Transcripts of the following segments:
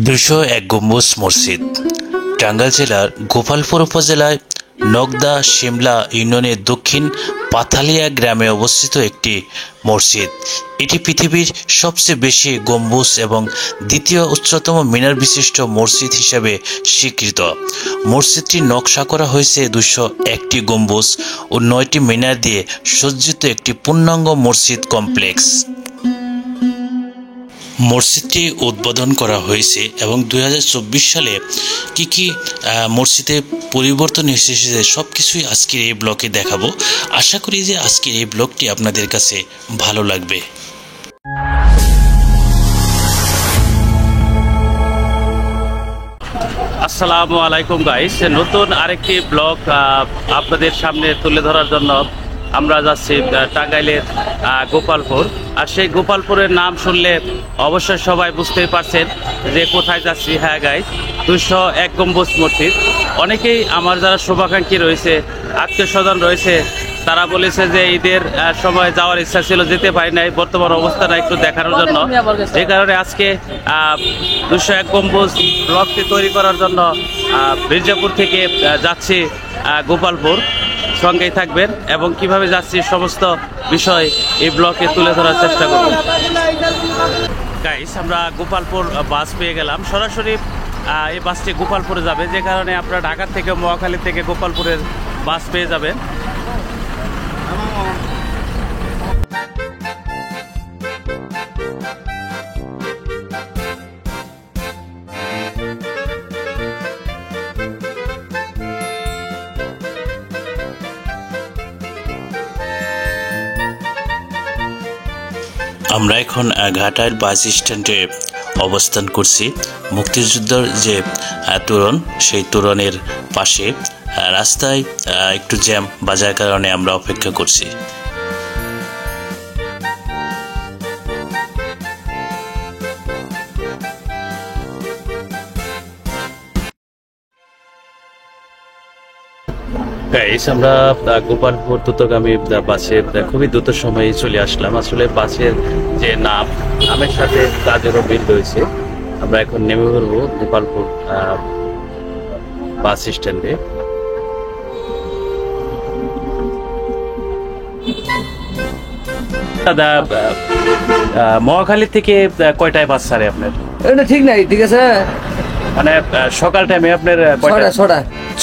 201 গম্বুজ মসজিদ টাঙ্গাইল জেলার গোপালপুর উপজেলায় নগদা শিমলা ইউনিয়নের দক্ষিণ পাথালিয়া গ্রামে অবস্থিত একটি মসজিদ। এটি পৃথিবীর সবচেয়ে বেশি গম্বুজ এবং দ্বিতীয় উচ্চতম মিনার বিশিষ্ট মসজিদ হিসেবে স্বীকৃত। মসজিদটির নকশা করা হয়েছে 201টি গম্বুজ ও 9টি মিনার দিয়ে সজ্জিত একটি পূর্ণাঙ্গ মসজিদ কমপ্লেক্স। মসজিদটি উদ্বোধন করা হয়েছে এবং 2024 সালে কি মসজিদে পরিবর্তন এসেছে সব কিছুই আজকের এই ব্লগে দেখাবো। আশা করি যে আজকের এই ব্লগটি আপনাদের কাছে ভালো লাগবে। আসসালামু আলাইকুম গাইস, নতুন আরেকটি ব্লগ আপনাদের সামনে তুলে ধরার জন্য আমরা যাচ্ছি টাঙ্গাইলের গোপালপুর। আর সেই গোপালপুরের নাম শুনলে অবশ্যই সবাই বুঝতেই পারছেন যে কোথায় যাচ্ছি। হ্যাঁ গাইস, 201 গম্বুজ মসজিদ। অনেকেই আমার যারা শুভাকাঙ্ক্ষী রয়েছে, আত্মীয় স্বজন রয়েছে, তারা বলেছে যে ঈদের সময় যাওয়ার ইচ্ছা ছিল, যেতে পারি নাই, বর্তমান অবস্থাটা একটু দেখানোর জন্য। যে কারণে আজকে 201 গম্বুজ ব্লগটি তৈরি করার জন্য মির্জাপুর থেকে যাচ্ছি গোপালপুর। সঙ্গেই থাকবেন এবং কিভাবে যাচ্ছি সমস্ত বিষয় এই ব্লগে তুলে ধরার চেষ্টা করব। গাইস, আমরা গোপালপুর বাস পেয়ে গেলাম। সরাসরি এই বাসটি গোপালপুরে যাবে, যে কারণে আপনারা ঢাকা থেকে, মহাখালী থেকে গোপালপুরের বাস পেয়ে যাবেন। আমরা এখন ঘাটাইল বাস স্ট্যান্ডে অবস্থান করছি। মুক্তিযুদ্ধের যে তোরণ, সেই তোরণের পাশে রাস্তায় একটু জ্যাম বাজার কারণে আমরা অপেক্ষা করছি। আমরা গোপালপুর দ্রুতগামী বাসে খুবই দ্রুত সময়ে চলে আসলাম। আসলে বাসের যে নামের সাথে কাজেরও মিল রয়েছে। আমরা এখন নেমে পড়বো গোপালপুর বাস স্ট্যান্ডে। দাদা, মহাখালী থেকে কয়টায় বাস ছাড়ে আপনার? এটা ঠিক নাই, ঠিক আছে, মানে সকাল টাইমে আপনার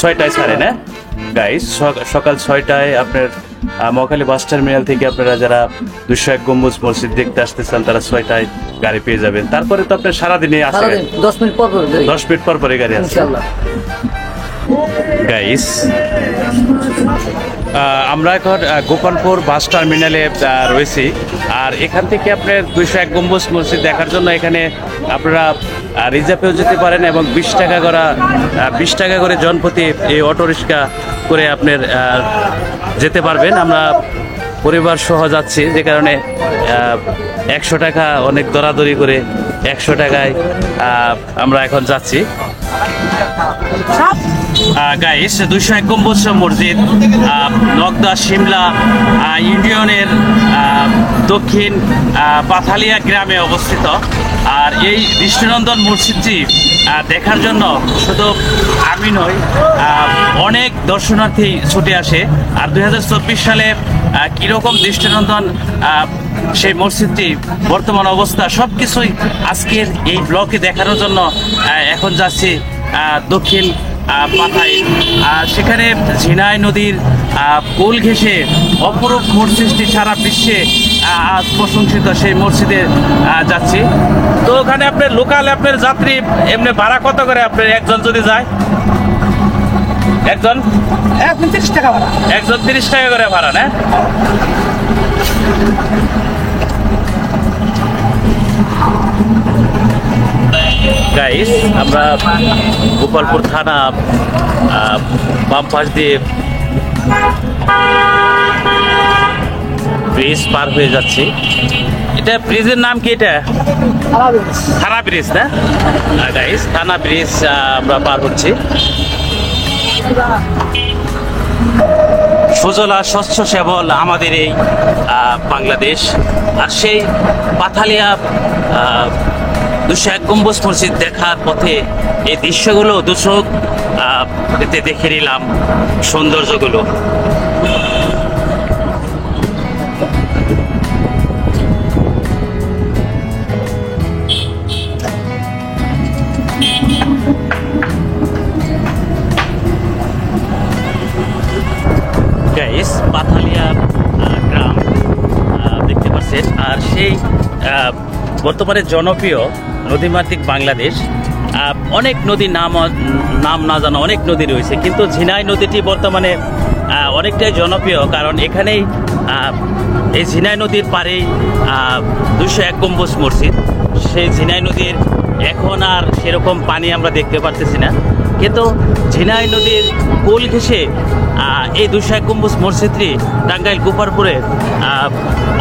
6টায় ছাড়ে না গাইস? সকাল 6টায় আপনার মহাখালী বাস টার্মিনাল থেকে আপনারা যারা 201 গম্বুজ মসজিদ দেখতে আসতে চান, তারা 6টায় গাড়ি পেয়ে যাবেন। তারপরে তো আপনার সারাদিনে আসে 10 মিনিট পর পরে গাড়ি আছে গাইস। আমরা এখন গোপালপুর বাস টার্মিনালে রয়েছি। আর এখান থেকে আপনার 201 গম্বুজ মসজিদ দেখার জন্য এখানে আপনারা রিজার্ভেও যেতে পারেন এবং 20 টাকা করে জনপ্রতি এই অটো রিক্সা করে আপনার যেতে পারবেন। আমরা পরিবার সহ যাচ্ছি, যে কারণে 100 টাকা অনেক দরাদরি করে 100 টাকায় আমরা এখন যাচ্ছি গাইস। 201 গম্বুজ মসজিদ নগদা শিমলা ইউনিয়নের দক্ষিণ পাথালিয়া গ্রামে অবস্থিত। আর এই দৃষ্টিনন্দন মসজিদটি দেখার জন্য শুধু আমি নই, অনেক দর্শনার্থী ছুটে আসে। আর 2024 সালে কীরকম দৃষ্টিনন্দন সেই মসজিদটি বর্তমান অবস্থা সবকিছুই আজকের এই ব্লগে দেখানোর জন্য এখন যাচ্ছি দক্ষিণ পাথাই। সেখানে ঝিনাই নদীর কোল ঘেঁষে অপরূপ মসজিদটি সারা বিশ্বে প্রশংসিত, সেই মসজিদে যাচ্ছি। তো ওখানে আপনার লোকাল আপনার যাত্রী এমনি ভাড়া কত করে আপনার একজন যদি যায়? একজন 30 টাকা ভাড়া। একজন 30 টাকা করে ভাড়া না? গাইস, আমরা গোপালপুর থানা বাম পাশ দিয়ে ব্রিজ পার হয়ে যাচ্ছি। এটা ব্রিজের নাম কি? এটা থানা ব্রিজ না গাইস? থানা ব্রিজ আমরা পার হচ্ছি। সুজলা স্বচ্ছ সেবল আমাদের এই বাংলাদেশ। আর সেই পাথালিয়া 201 গম্বুজ মসজিদ দেখার পথে এই দৃশ্যগুলো দর্শক এতে দেখে নিলাম সৌন্দর্যগুলো। গাইস, পাথালিয়া গ্রাম দেখতে পাচ্ছেন। আর সেই বর্তমানে জনপ্রিয় নদীমাতৃক বাংলাদেশ, অনেক নদীর নাম না জানা অনেক নদী রয়েছে, কিন্তু ঝিনাই নদীটি বর্তমানে অনেকটাই জনপ্রিয়, কারণ এখানেই এই ঝিনাই নদীর পাড়েই 201 গম্বুজ মসজিদ। সেই ঝিনাই নদীর এখন আর সেরকম পানি আমরা দেখতে পারতেছি না, কিন্তু ঝিনাই নদীর কোল ঘেঁষে এই 201 গম্বুজ মসজিদটি টাঙ্গাইল গোপালপুরে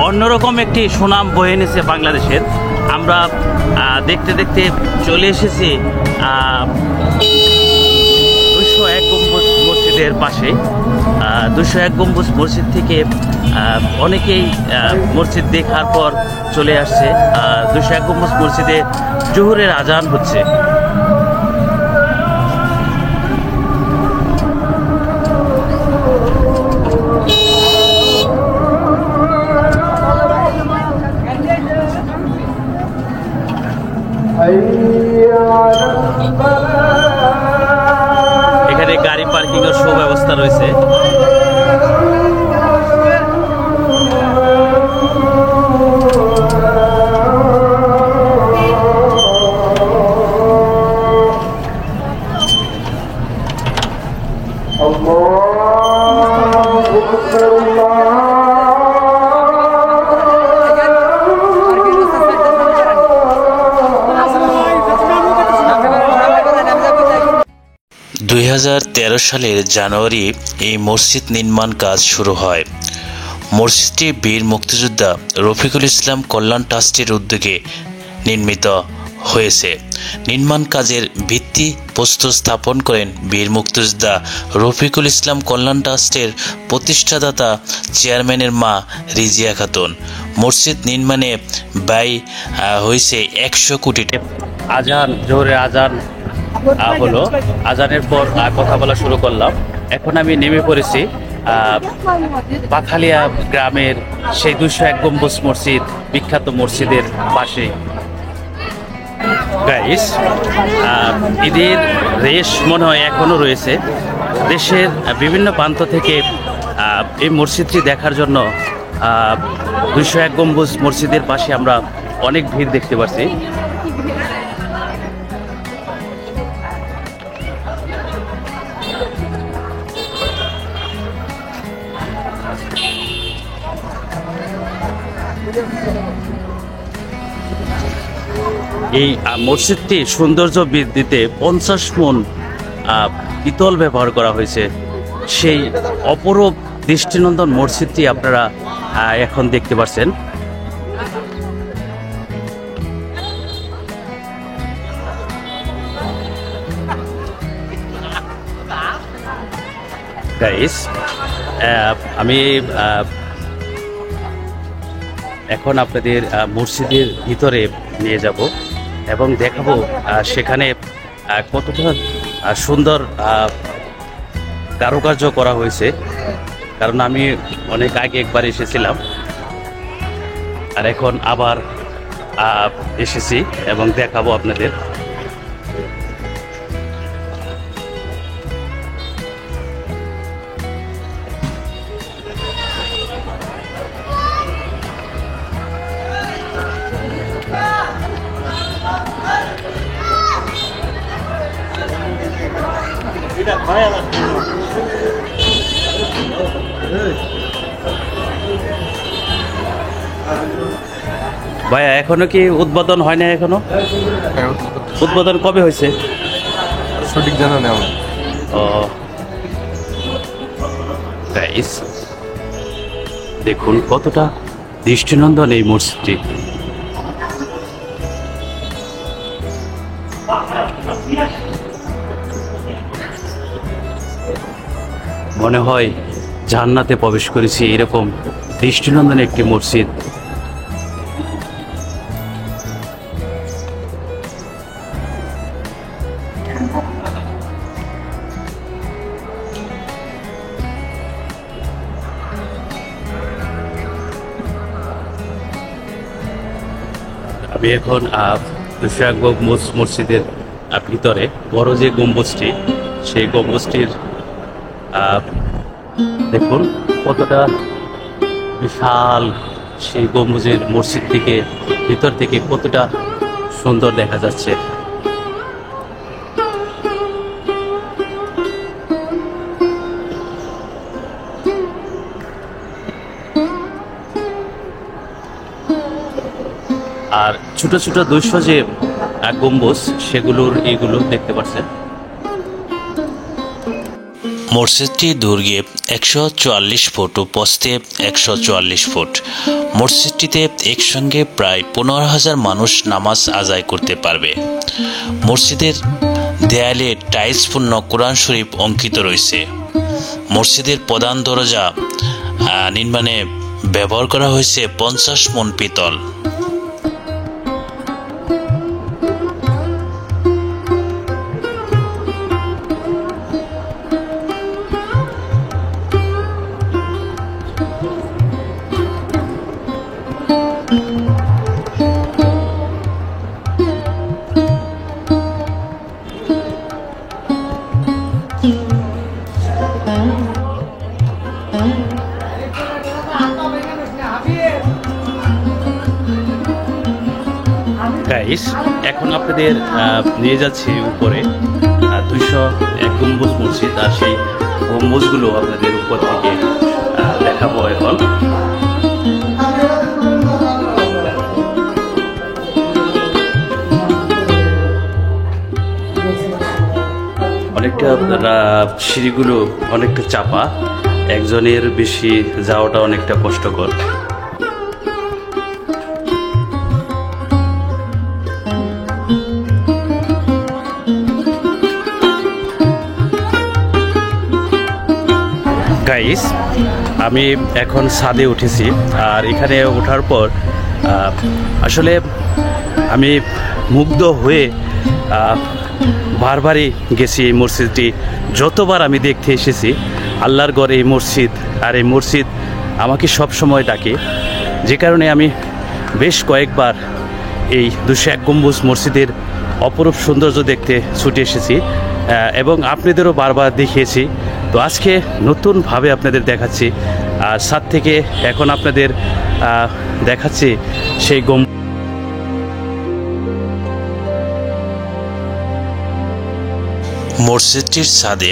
অন্যরকম একটি সুনাম বয়ে এনেছে বাংলাদেশের। আমরা দেখতে দেখতে চলে এসেছি 201 গম্বুজ মসজিদের পাশে। 201 গম্বুজ মসজিদ থেকে অনেকেই মসজিদ দেখার পর চলে আসছে। 201 গম্বুজ মসজিদে জোহরের আজান হচ্ছে। এখানে গাড়ি পার্কিং এর সুব্যবস্থা রয়েছে। দুই 2013 সালের জানুয়ারি এই মসজিদ নির্মাণ কাজ শুরু হয়। মসজিদটি বীর মুক্তিযোদ্ধা রফিকুল ইসলাম কল্যাণ ট্রাস্টের উদ্যোগে নির্মিত হয়েছে। নির্মাণ কাজের ভিত্তি প্রস্তর স্থাপন করেন বীর মুক্তিযোদ্ধা রফিকুল ইসলাম কল্যাণ ট্রাস্টের প্রতিষ্ঠাতা চেয়ারম্যানের মা রিজিয়া খাতুন। মসজিদ নির্মাণে ব্যয় হয়েছে 100 কোটি টাকা। আজান, জোহরের আজান হলো, আজানের পর কথা বলা শুরু করলাম। এখন আমি নেমে পড়েছি পাথালিয়া গ্রামের সেই 201 গম্বুজ মসজিদ, বিখ্যাত মসজিদের পাশে। গাইস, ঈদের রেশ মনে হয় এখনও রয়েছে। দেশের বিভিন্ন প্রান্ত থেকে এই মসজিদটি দেখার জন্য 201 গম্বুজ মসজিদের পাশে আমরা অনেক ভিড় দেখতে পাচ্ছি। এই মসজিদটি সৌন্দর্য বৃদ্ধিতে 50 মণ পিতল ব্যবহার করা হয়েছে। সেই অপরূপ দৃষ্টিনন্দন মসজিদটি আপনারা এখন দেখতে পাচ্ছেন। গাইস, আমি এখন আপনাদের মসজিদের ভিতরে নিয়ে যাব এবং দেখাবো সেখানে কতটা সুন্দর কারুকার্য করা হয়েছে। কারণ আমি অনেক আগে একবার এসেছিলাম, আর এখন আবার এসেছি এবং দেখাবো আপনাদের। ভাইয়া, এখনো কি উদ্বোধন হয় না? এখনো উদ্বোধন কবে হয়েছে সঠিক জানা নেই আমার। ও গাইস, দেখুন কতটা দৃষ্টিনন্দন এই মসজিদটি। মনে হয় জান্নাতে প্রবেশ করেছি, এরকম দৃষ্টিনন্দন একটি মসজিদ। আমি এখন 201 গম্বুজ মসজিদের ভিতরে বড় যে গম্বুজটি, সেই গম্বুজটির দেখুন কতটা বিশাল। সেই গম্বুজের মসজিদ থেকে ভিতর থেকে কতটা সুন্দর দেখা যাচ্ছে। আর ছোট ছোট 200 যে গম্বুজ, সেগুলোর এইগুলো দেখতে পাচ্ছেন। মসজিদটি দৈর্ঘ্যে 144 ফুট ও প্রস্থে 144 ফুট। মসজিদটিতে একসঙ্গে প্রায় 15,000 মানুষ নামাজ আদায় করতে পারবে। মসজিদের দেয়ালে টাইলসপূর্ণ কোরআন শরীফ অঙ্কিত রয়েছে। মসজিদের প্রধান দরজা নির্মাণে ব্যবহার করা হয়েছে 50 মণ পিতল। গাইস, এখন আপনাদের নিয়ে যাচ্ছি উপরে 201 গম্বুজ মসজিদ, আর সেই গম্বুজগুলো আপনাদের উপর থেকে দেখাবো এখন। অনেকটা সিঁড়িগুলো অনেকটা চাপা, একজনের বেশি যাওয়াটা অনেকটা কষ্টকর। গাইস, আমি এখন ছাদে উঠেছি, আর এখানে ওঠার পর আসলে আমি মুগ্ধ হয়ে বারবারই গেছি এই মসজিদটি। যতবার আমি দেখতে এসেছি, আল্লাহর ঘর এই মসজিদ, আর এই মসজিদ আমাকে সব সময় ডাকে, যে কারণে আমি বেশ কয়েকবার এই 201 গম্বুজ মসজিদের অপরূপ সৌন্দর্য দেখতে ছুটে এসেছি এবং আপনাদেরও বারবার দেখিয়েছি। তো আজকে নতুনভাবে আপনাদের দেখাচ্ছি, আর ছাদ থেকে এখন আপনাদের দেখাচ্ছি সেই মসজিদটির ছাদে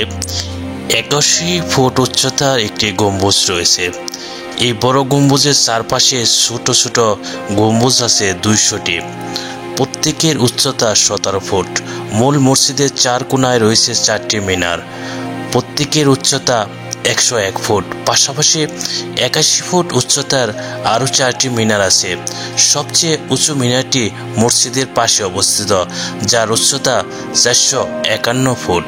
81 ফুট উচ্চতার একটি গম্বুজ রয়েছে। এই বড় গম্বুজের চারপাশে ছোট ছোট গম্বুজ আছে 200টি। প্রত্যেকের উচ্চতা 17 ফুট। মূল মসজিদের 4 কোণায় রয়েছে 4টি মিনার, প্রত্যেকের উচ্চতা 101 ফুট। পাশাপাশি 81 ফুট উচ্চতার আরও 4টি মিনার আছে। সবচেয়ে উঁচু মিনারটি মসজিদের পাশে অবস্থিত, যার উচ্চতা 451 ফুট।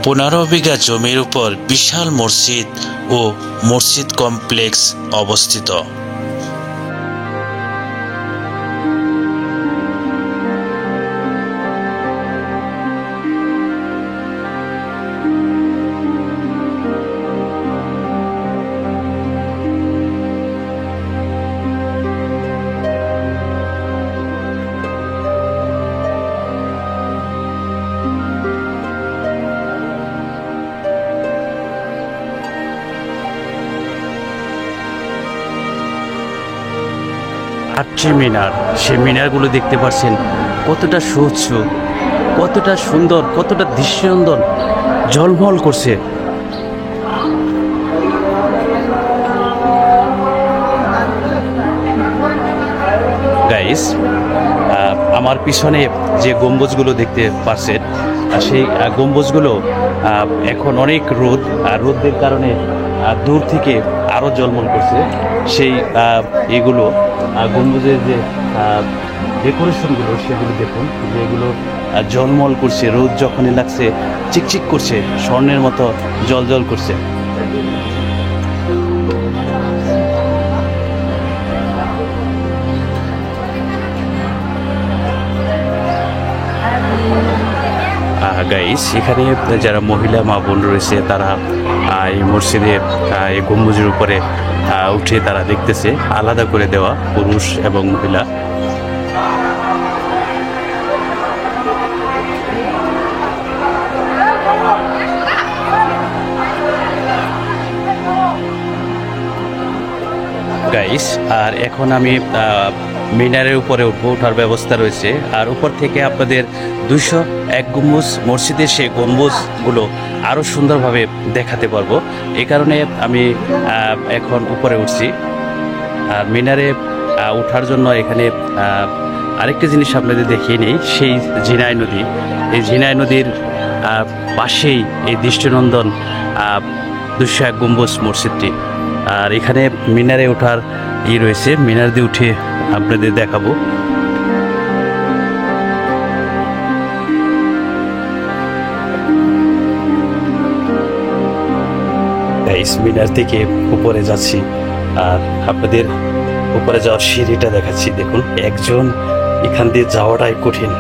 পনেরো বিঘা জমির উপর বিশাল মসজিদ ও মসজিদ কমপ্লেক্স অবস্থিত। আটটি মিনার, সেই মিনারগুলো দেখতে পাচ্ছেন কতটা সুউচ্চ, কতটা সুন্দর, কতটা দৃশ্যনন্দন, ঝলমল করছে। গাইস, আমার পিছনে যে গম্বুজগুলো দেখতে পাচ্ছেন, সেই গম্বুজগুলো এখন অনেক রোদ, আর রোদের কারণে দূর থেকে আরও ঝলমল করছে। সেই এগুলো গম্বুজের যে ডেকোরেশনগুলো, সেগুলো দেখুন, যেগুলো ঝলমল করছে, রোদ যখনই লাগছে চিকচিক করছে, স্বর্ণের মতো জল করছে। গাইস, এখানে যারা মহিলা মা বোন রয়েছে, তারা এই মসজিদে এই গম্বুজের উপরে উঠে তারা দেখতেছে, আলাদা করে দেওয়া পুরুষ এবং মহিলা। গাইস, আর এখন আমি মিনারের উপরে উঠবো, ওঠার ব্যবস্থা রয়েছে। আর উপর থেকে আপনাদের 201 গম্বুজ মসজিদের সেই গম্বুজগুলো আরও সুন্দরভাবে দেখাতে পারবো। এই কারণে আমি এখন উপরে উঠছি। আর মিনারে ওঠার জন্য এখানে আরেকটা জিনিস আপনাদের দেখিয়ে নিই, সেই ঝিনাই নদী। এই ঝিনাই নদীর পাশেই এই দৃষ্টিনন্দন 201 গম্বুজ মসজিদটি। আর এখানে মিনারে ওঠার রয়েছে, মিনার দিয়ে উঠে আপনাদের দেখাবো। মিনার থেকে উপরে যাচ্ছি, আর আপনাদের উপরে যাওয়ার সিঁড়িটা দেখাচ্ছি। দেখুন, একজন এখান দিয়ে যাওয়াটাই কঠিন।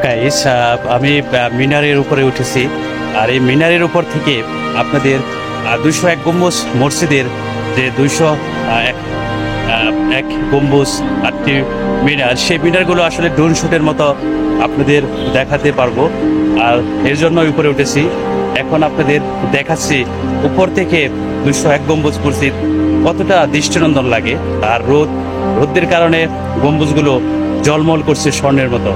গাইস, আমি মিনারের উপরে উঠেছি, আর এই মিনারের উপর থেকে আপনাদের 201 গম্বুজ মসজিদের যে 201 গম্বুজ 8টি মিনার, সেই মিনারগুলো আসলে ড্রোন শুটের মতো আপনাদের দেখাতে পারবো। আর এর জন্য উপরে উঠেছি। এখন আপনাদের দেখাচ্ছি উপর থেকে 201 গম্বুজ মসজিদ কতটা দৃষ্টিনন্দন লাগে। আর রোদের কারণে গম্বুজগুলো ঝলমল করছে স্বর্ণের মতো।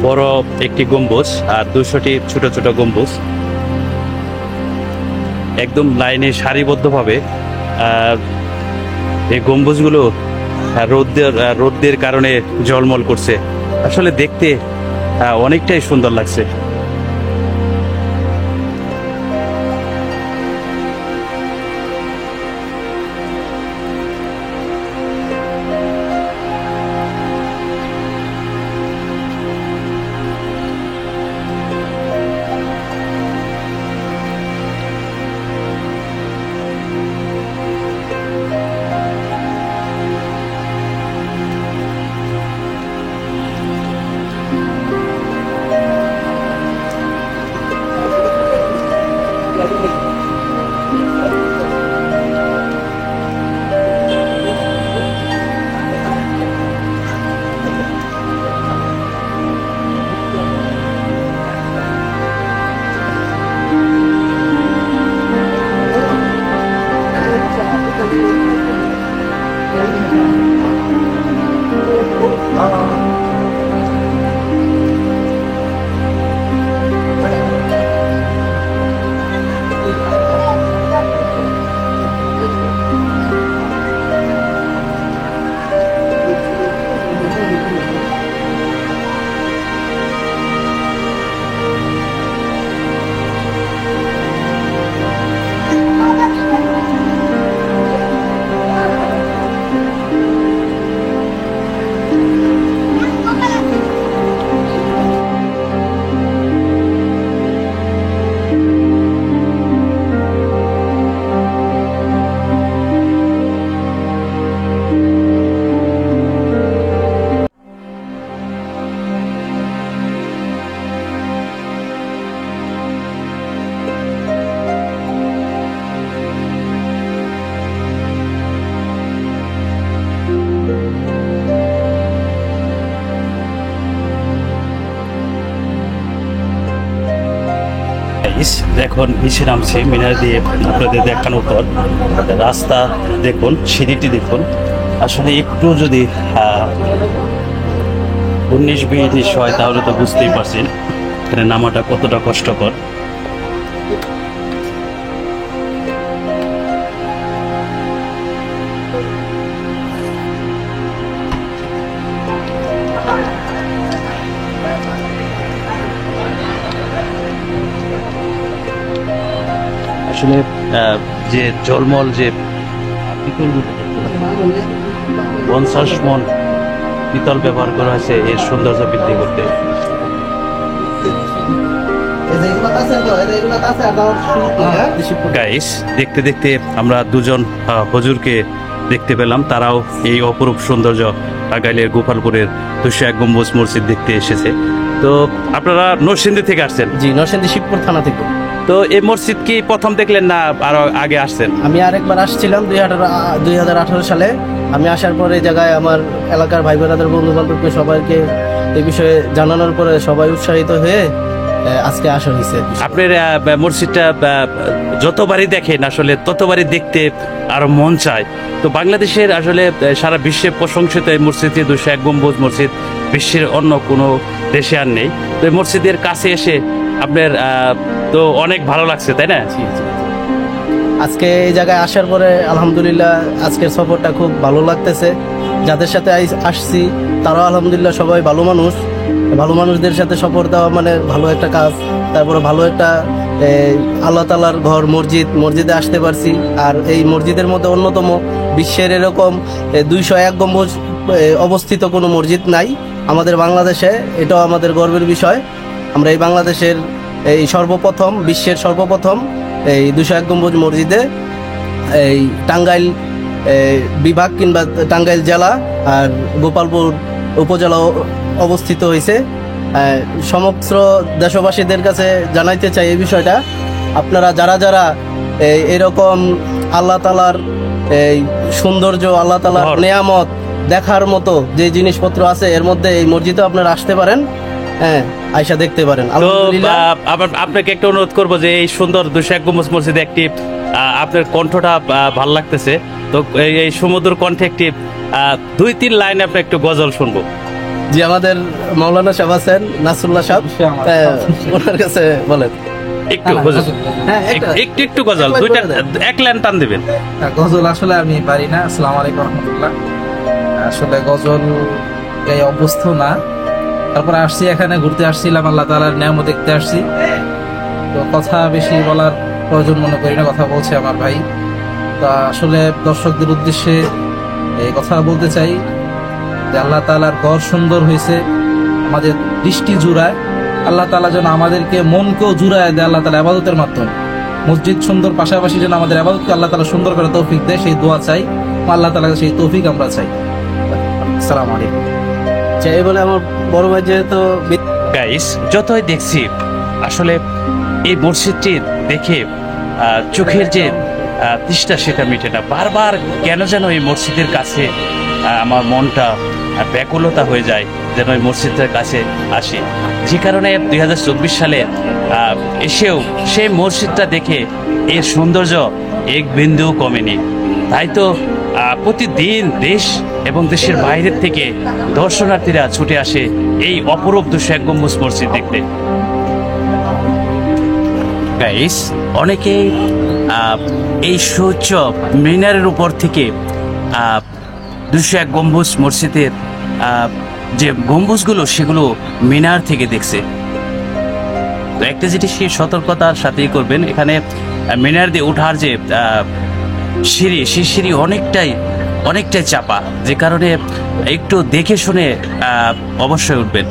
বড় একটি গম্বুজ আর 200টি ছোট ছোট গম্বুজ একদম লাইনে সারিবদ্ধভাবে। এই গম্বুজগুলো রোদের কারণে ঝলমল করছে, আসলে দেখতে অনেকটাই সুন্দর লাগছে। এখন নিচে নামছি মিনার দিয়ে আপনাদের দেখানোর পর। রাস্তা দেখুন, সিঁড়িটি দেখুন, আসলে একটু যদি 19-20 হয় তাহলে তো বুঝতেই পারছেন এখানে নামাটা কতটা কষ্টকর। আসলে যে জলমল যে 50 মন পিতল ব্যবহার করা হয়েছে এর সৌন্দর্য বৃদ্ধি করতে। গাইস, দেখতে দেখতে আমরা দুজন হুজুরকে দেখতে পেলাম, তারাও এই অপরূপ সৌন্দর্য টাঙ্গাইলের গোপালপুরের 201 গম্বুজ মসজিদ দেখতে এসেছে। তো আপনারা নরসিংদী থেকে আসছেন? জি, নরসিংদী শিবপুর থানা থেকে। তো এই মসজিদ কি প্রথম দেখলেন না আরো আগে আসছেন? আমি আরেকবার আসছিলাম 2018 সালে। আমি আসার পরে এই জায়গায় আমার এলাকার ভাই বোনেদের বন্ধু বান্ধবকে সবাইকে এই বিষয়ে জানানোর পরে সবাই উৎসাহিত হয়ে আজকে আসা হয়েছে। আপনার মসজিদটা যতবারই দেখেন আসলে ততবারই দেখতে আরো মন চায়। তো বাংলাদেশের আসলে সারা বিশ্বে প্রশংসিত এই মসজিদটি 201 গম্বুজ মসজিদ বিশ্বের অন্য কোনো দেশে আর নেই। তো এই মসজিদের কাছে এসে আপনার তো অনেক ভালো লাগছে, তাই না? আজকে এই জায়গায় আসার পরে আলহামদুলিল্লাহ আজকের সফরটা খুব ভালো লাগতেছে। যাদের সাথে আসছি তারাও আলহামদুলিল্লাহ সবাই ভালো মানুষ। ভালো মানুষদের সাথে সফর দেওয়া মানে ভালো একটা কাজ। তারপরে ভালো একটা আল্লাহ তাআলার ঘর মসজিদে আসতে পারছি। আর এই মসজিদের মধ্যে অন্যতম বিশ্বের এরকম 201 গম্বুজ অবস্থিত কোনো মসজিদ নাই আমাদের বাংলাদেশে। এটাও আমাদের গর্বের বিষয়। আমরা এই বাংলাদেশের এই সর্বপ্রথম, বিশ্বের সর্বপ্রথম এই 201 গম্বুজ মসজিদে এই টাঙ্গাইল বিভাগ কিংবা টাঙ্গাইল জেলা আর গোপালপুর উপজেলা অবস্থিত হয়েছে। সমগ্র দেশবাসীদের কাছে জানাইতে চাই এই বিষয়টা, আপনারা যারা যারা এরকম আল্লাহ তাআলার এই সৌন্দর্য, আল্লাহ তাআলার নেয়ামত দেখার মতো যে জিনিসপত্র আছে এর মধ্যে এই মসজিদে আপনারা আসতে পারেন, হ্যাঁ আয়সা দেখতে পারেন। আলহামদুলিল্লাহ। আপনাকে একটা অনুরোধ করবো যে এই সুন্দর 201 গম্বুজ মসজিদে একটি আপনার কণ্ঠটা ভাল লাগতেছে, তো এই সমুদ্র কণ্ঠে একটি 2-3 লাইন আপনি একটু গজল শুনবো। জি, আমাদের মাওলানা সাহেব আছেন, নাসরুল্লাহ সাহেব, ওনার কাছে বলেন একটু গজল। হ্যাঁ, একটু গজল, এক লাইন টান দিবেন। গজল আসলে আমি পারি না। আসসালামু আলাইকুম রহমতুল্লাহ। আসলে গজল এই অভ্যস্ত না। তারপরে আসছি, এখানে ঘুরতে আসছিলাম, আল্লাহ তাআলার নিয়ামত দেখতে আসছি। তো কথা বেশি বলার প্রয়োজন মনে করি না, কথা বলছে আমার ভাই। তা আসলে দর্শকদের উদ্দেশ্যে এই কথা বলতে চাই যে আল্লাহ তাআলার ঘর সুন্দর হয়েছে, আমাদের দৃষ্টি জুড়ায়। আল্লাহ তাআলা যেন আমাদেরকে মনকেও জুড়ায় দেয় আল্লাহ তাআলা ইবাদতের মাধ্যমে। মসজিদ সুন্দর, পাশাপাশি যেন আমাদের ইবাদতকে আল্লাহ তাআলা সুন্দর করে তৌফিক দেয়, সেই দোয়া চাই। আল্লাহ তাআলা সেই তৌফিক আমরা চাই। আসসালামু আলাইকুম। চাই বলে আমার বড় ভাই যেহেতু গাইস, যতই দেখছি আসলে এই মসজিদটি দেখে চোখের যে তৃষ্ণা সেটা মিটে না। বারবার কেন যেন এই মসজিদের কাছে আমার মনটা ব্যাকুলতা হয়ে যায়, যেন এই মসজিদের কাছে আসি। যে কারণে 2024 সালে এসেও সেই মসজিদটা দেখে এর সৌন্দর্য এক বিন্দুও কমেনি। তাই তো প্রতিদিন দেশ এবং দেশের বাইরের থেকে দর্শনার্থীরা ছুটে আসে এই অপরূপ 201 গম্বুজ মসজিদ দেখতে। গাইস, অনেকে এই সূর্য মিনারের উপর থেকে 201 গম্বুজ মসজিদের যে গম্বুজগুলো সেগুলো মিনার থেকে দেখছে। তো একটা জিনিস সতর্কতার সাথেই করবেন, এখানে মিনার দিয়ে ওঠার যে সিঁড়ি, সেই সিঁড়ি অনেকটাই চাপা, যে কারণে একটু দেখে শুনে অবশ্যই উঠবেন।